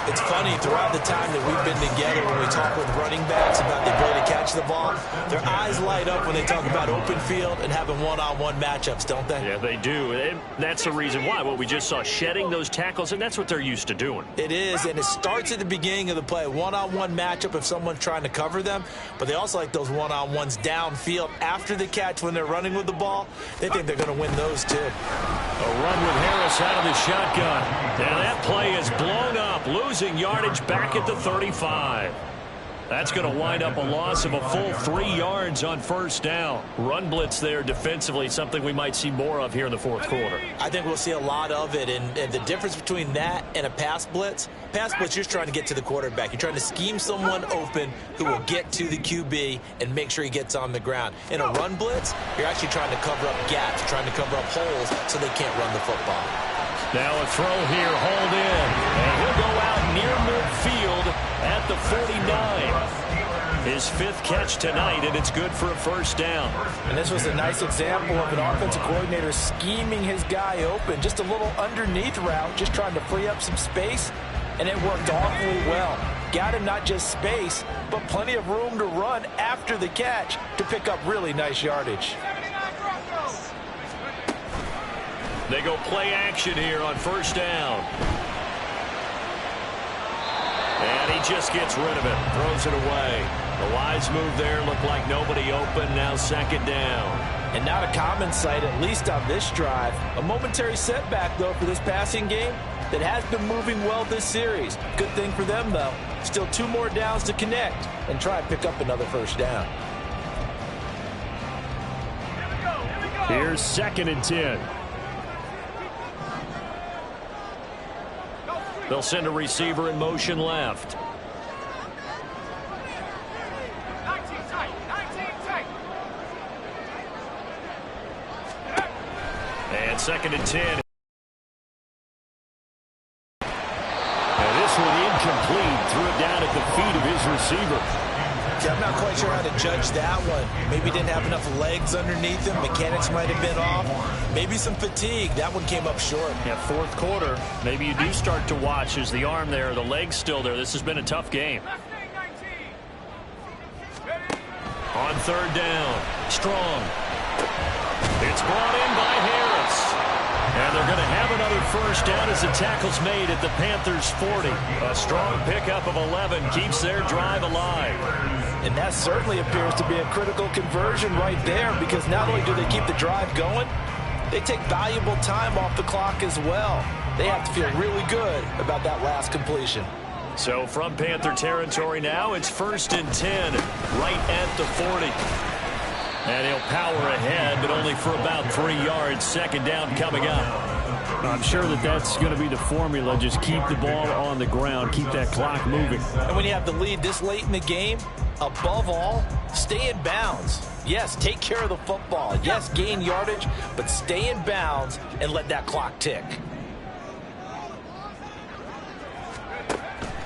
It's funny, throughout the time that we've been together, when we talk with running backs about the ability to catch the ball, their eyes light up when they talk about open field and having one-on-one matchups, don't they? Yeah, they do. And that's the reason why. What we just saw, shedding those tackles, and that's what they're used to doing. It is, and it starts at the beginning of the play. One-on-one matchup if someone's trying to cover them, but they also like those one-on-ones downfield after the catch when they're running with the ball. They think they're going to win those, too. A run with Harris out of the shotgun. And that play is blown up, losing yardage back at the 35. That's going to wind up a loss of a full 3 yards on first down. Run blitz there defensively, something we might see more of here in the fourth quarter. I think we'll see a lot of it, and the difference between that and a pass blitz, you're just trying to get to the quarterback. You're trying to scheme someone open who will get to the QB and make sure he gets on the ground. In a run blitz, you're actually trying to cover up gaps, trying to cover up holes so they can't run the football. Now a throw here, hold in, and he'll go out near midfield at the 49. His 5th catch tonight, and it's good for a first down. And this was a nice example of an offensive coordinator scheming his guy open. Just a little underneath route, just trying to free up some space, and it worked awfully well. Got him not just space, but plenty of room to run after the catch to pick up really nice yardage. They go play action here on first down. And he just gets rid of it, throws it away. The wise move there, looked like nobody open, now second down. And not a common sight, at least on this drive. A momentary setback, though, for this passing game that has been moving well this series. Good thing for them, though. Still 2 more downs to connect and try and pick up another first down. Here's 2nd and 10. They'll send a receiver in motion left. 19 tight. And 2nd and 10. And this one incomplete. Threw it down at the feet of his receiver. I'm not quite sure how to judge that one. Maybe didn't have enough legs underneath him. Mechanics might have been off. Maybe some fatigue. That one came up short. Yeah, fourth quarter. Maybe you do start to watch. Is the arm there, the leg's still there. This has been a tough game. On third down, Strong. It's brought in by Harris. And they're going to have another first down as the tackle's made at the Panthers' 40. A strong pickup of 11 keeps their drive alive. And that certainly appears to be a critical conversion right there, because not only do they keep the drive going, they take valuable time off the clock as well. they have to feel really good about that last completion. So from Panther territory now, it's 1st and 10, right at the 40. And he'll power ahead, but only for about 3 yards. 2nd down coming up. I'm sure that's going to be the formula. Just keep the ball on the ground, keep that clock moving. And when you have the lead this late in the game, above all, stay in bounds. Yes, take care of the football. Yes, gain yardage, but stay in bounds and let that clock tick.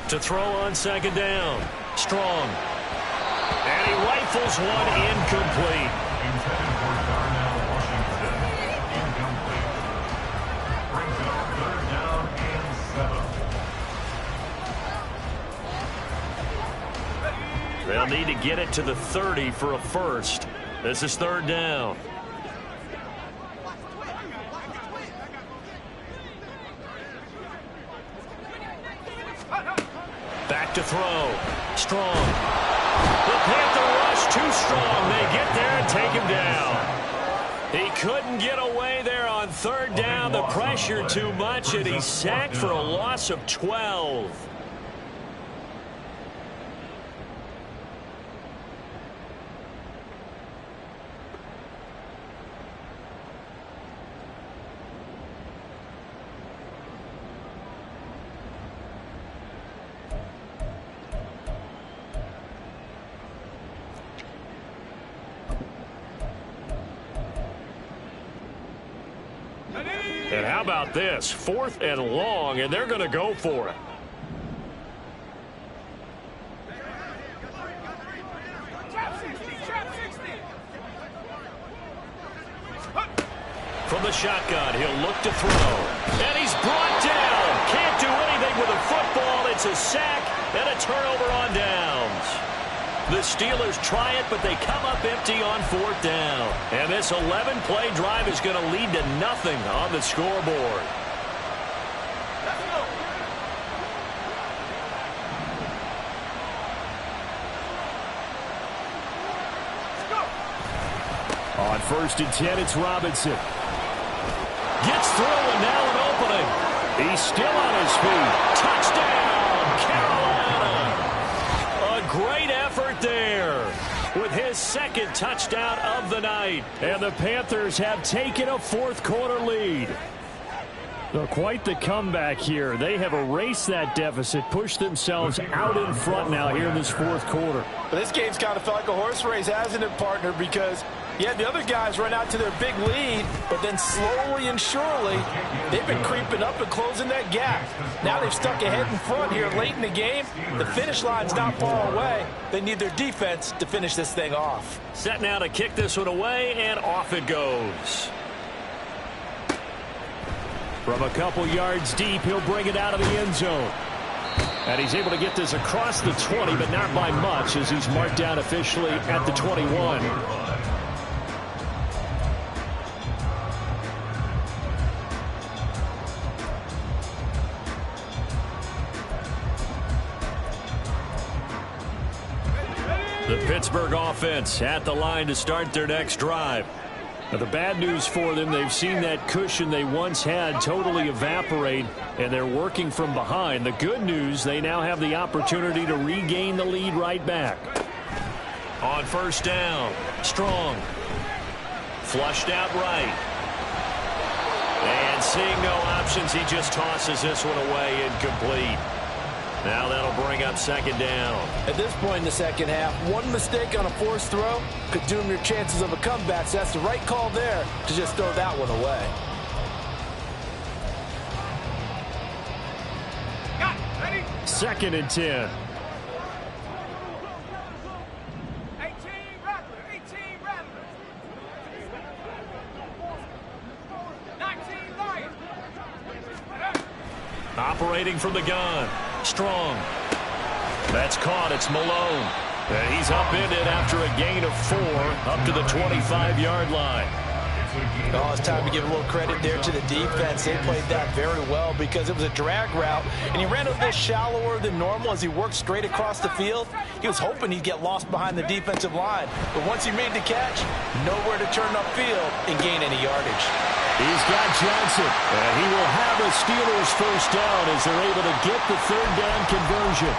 To throw on 2nd down. Strong. And he rifles one incomplete. Intended for Darnell Washington. Incomplete. Brings it up 3rd down and 7. They'll need to get it to the 30 for a first. This is 3rd down. Back to throw. Strong. The Panther rush too strong. They get there and take him down. He couldn't get away there on 3rd down. The pressure too much, and he's sacked for a loss of 12. And how about this? 4th and long, and they're going to go for it. From the shotgun, he'll look to throw. And he's brought down. Can't do anything with a football. It's a sack and a turnover on downs. The Steelers try it, but they come up empty on 4th down. And this 11-play drive is going to lead to nothing on the scoreboard. On 1st and 10, it's Robinson. Gets through and now an opening. He's still on his feet. Touchdown, Carolina. A great effort there with his 2nd touchdown of the night. And the Panthers have taken a 4th quarter lead. So quite the comeback here. They have erased that deficit, pushed themselves out in front now here in this 4th quarter. But this game's kind of felt like a horse race, hasn't it, partner? Because you had the other guys run out to their big lead, but then slowly and surely, they've been creeping up and closing that gap. Now they've stuck ahead in front here late in the game. The finish line's not far away. They need their defense to finish this thing off. Set now to kick this one away, and off it goes. From a couple yards deep, he'll bring it out of the end zone. And he's able to get this across the 20, but not by much, as he's marked down officially at the 21. The Pittsburgh offense at the line to start their next drive. Now, the bad news for them, they've seen that cushion they once had totally evaporate, and they're working from behind. The good news, they now have the opportunity to regain the lead right back. On 1st down, Strong. Flushed out right. And seeing no options, he just tosses this one away incomplete. Now that'll bring up 2nd down. At this point in the second half, one mistake on a forced throw could doom your chances of a comeback. So that's the right call there to just throw that one away. 2nd and 10. 18 Rattler, 19 Lion. Operating from the gun. Strong. That's caught. It's Malone. And he's upended after a gain of 4 up to the 25-yard line. Oh, it's time to give a little credit there to the defense. They played that very well because it was a drag route, and he ran a little shallower than normal as he worked straight across the field. He was hoping he'd get lost behind the defensive line, but once he made the catch, nowhere to turn upfield and gain any yardage. He's got Johnson, and he will have a Steelers first down as they're able to get the third down conversion.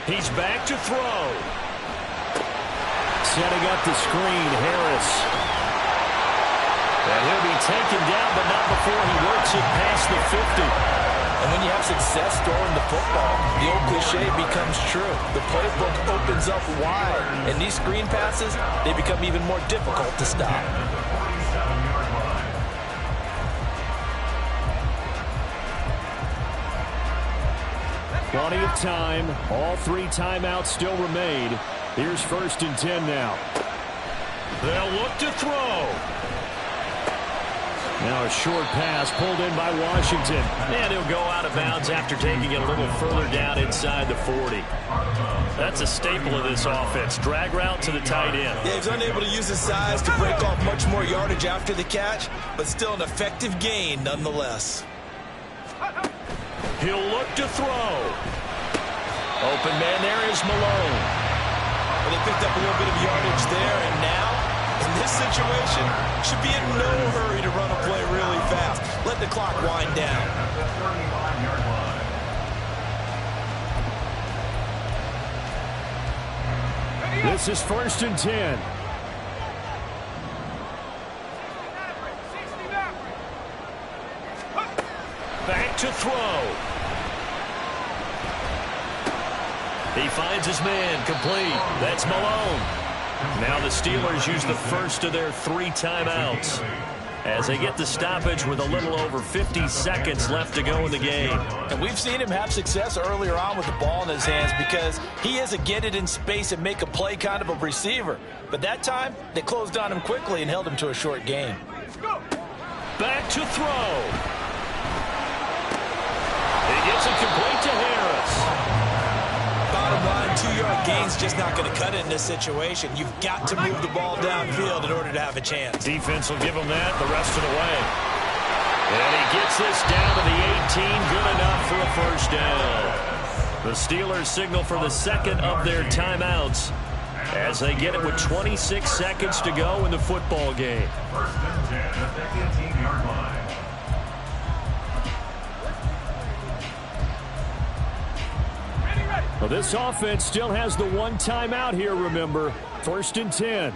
He's back to throw. Setting up the screen, Harris. And he'll be taken down, but not before he works it past the 50. And when you have success throwing the football, the old cliche becomes true. The playbook opens up wide, and these screen passes, they become even more difficult to stop. Plenty of time. All 3 timeouts still remain. Here's 1st and 10 now. They'll look to throw. Now a short pass pulled in by Washington. And he'll go out of bounds after taking it a little further down inside the 40. That's a staple of this offense. Drag route to the tight end. Yeah, he's unable to use his size to break off much more yardage after the catch, but still an effective gain nonetheless. He'll look to throw. Open man there is Malone. Well, they picked up a little bit of yardage there, and now, in this situation, should be in no hurry to run a play really fast. Let the clock wind down. This is 1st and 10. Back to throw. He finds his man, complete. That's Malone. Now the Steelers use the first of their 3 timeouts as they get the stoppage with a little over 50 seconds left to go in the game. And we've seen him have success earlier on with the ball in his hands because he is a get it in space and make a play kind of a receiver. But that time, they closed on him quickly and held him to a short gain. Back to throw. He gets it complete to Harris. Bottom line, 2-yard gain's just not going to cut it in this situation. You've got to move the ball downfield in order to have a chance. Defense will give him that the rest of the way. And he gets this down to the 18. Good enough for a first down. The Steelers signal for the second of their timeouts as they get it with 26 seconds to go in the football game. 1st and 10 at the 18-yard line. Well, this offense still has the 1 timeout here, remember. 1st and 10.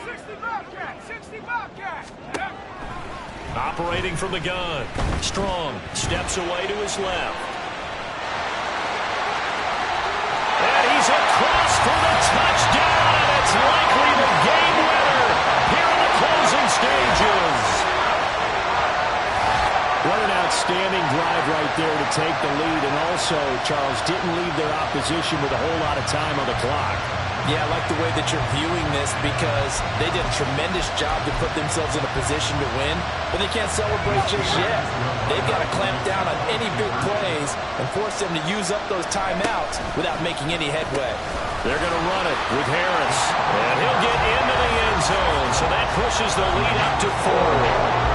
60 Bobcat! 60 Bobcat! Operating from the gun. Strong steps away to his left. And he's across for the touchdown, and it's likely the game winner here in the closing stages. What an outstanding drive right there to take the lead, and also, Charles, didn't leave their opposition with a whole lot of time on the clock. Yeah, I like the way that you're viewing this because they did a tremendous job to put themselves in a position to win, but they can't celebrate just yet. They've got to clamp down on any big plays and force them to use up those timeouts without making any headway. They're going to run it with Harris, and he'll get into the end zone, so that pushes the lead up to 4.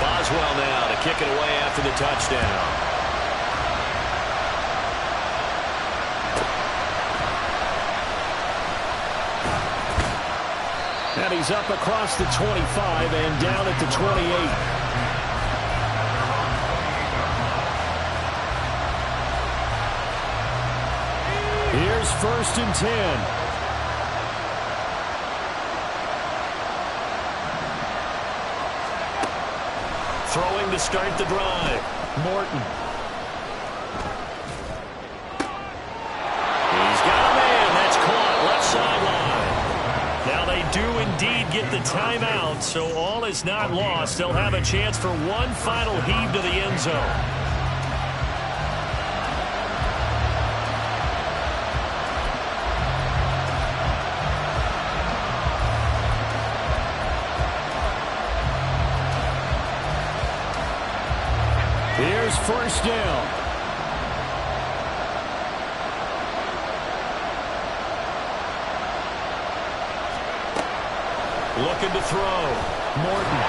Boswell now to kick it away after the touchdown. And he's up across the 25 and down at the 28. Here's 1st and 10. Throwing to start the drive. Morton. He's the timeout, so all is not lost. They'll have a chance for one final heave to the end zone. Here's first down. Looking to throw. Morton.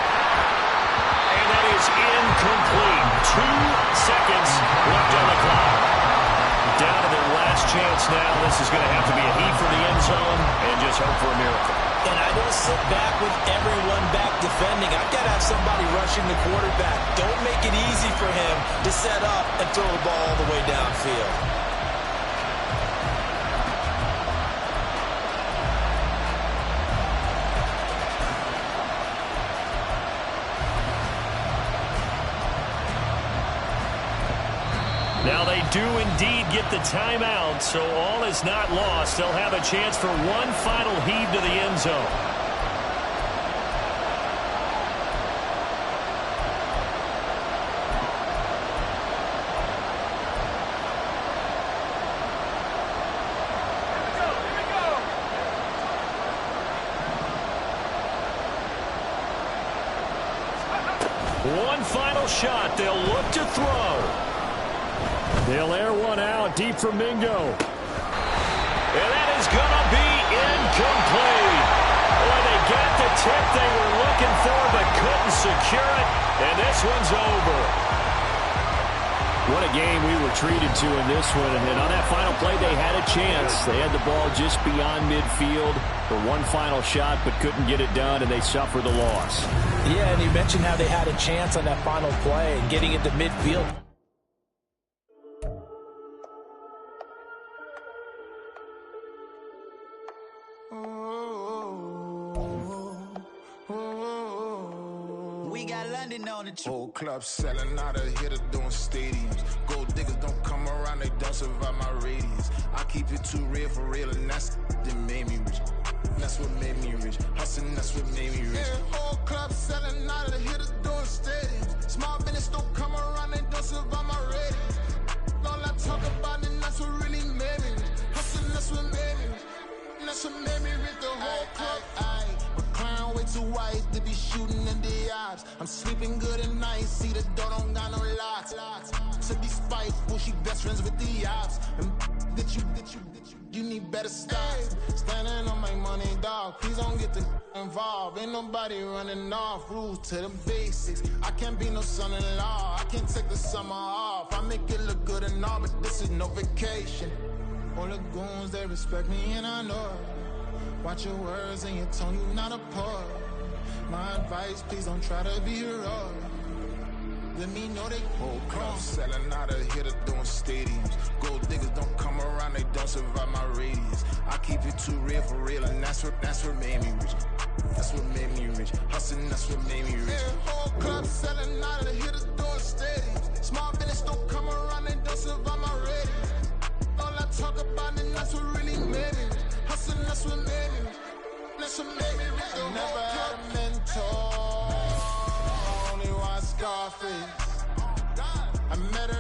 And that is incomplete. 2 seconds left on the clock. Down to their last chance now. This is going to have to be a heave for the end zone and just hope for a miracle. And I don't sit back with everyone back defending. I've got to have somebody rushing the quarterback. Don't make it easy for him to set up and throw the ball all the way downfield. Now they do indeed get the timeout, so all is not lost. They'll have a chance for one final heave to the end zone. One final shot. They'll look to throw. They'll air one out deep for Mingo. And that is going to be incomplete. Boy, they got the tip they were looking for but couldn't secure it. And this one's over. What a game we were treated to in this one. And on that final play, they had a chance. They had the ball just beyond midfield for one final shot but couldn't get it done, and they suffered the loss. Yeah, and you mentioned how they had a chance on that final play and getting into midfield. Whole club selling out of hitter doing stadiums. Gold diggers don't come around, they don't survive my radius. I keep it too real for real, and that's that made me rich. That's what made me rich. Hustling, that's what made me rich. Yeah, whole club selling out of hitters doing stadiums. Small business don't come around, they don't survive my radius. All I talk about, and that's what really made me rich. Hustling, that's what made me rich. That's what made me rich. The whole club. McLaren way too wise to be shooting in the odds. I'm sleeping good at night, see the door don't got no locks. To be spiteful, she best friends with the ops. And you need better stops. Standing on my money, dog. Please don't get the involved. Ain't nobody running off. Rules to the basics. I can't be no son-in-law. I can't take the summer off. I make it look good and all, but this is no vacation. All the goons, they respect me and I know it. Watch your words and your tone, you not a part. My advice, please don't try to be heroic. Let me know they whole club selling out of hitter doing stadiums. Gold diggers don't come around, they don't survive my radius. I keep it too real for real, and that's what made me rich. That's what made me rich. Hustling, that's what made me rich. Yeah, whole club selling out of hitters doing stadiums. Small business don't come around, they don't survive my radius. All I talk about, and that's what really made me rich. Hustling, that's what made me rich. That's what made me rich. I never had a mentor, only one Scarface. I met her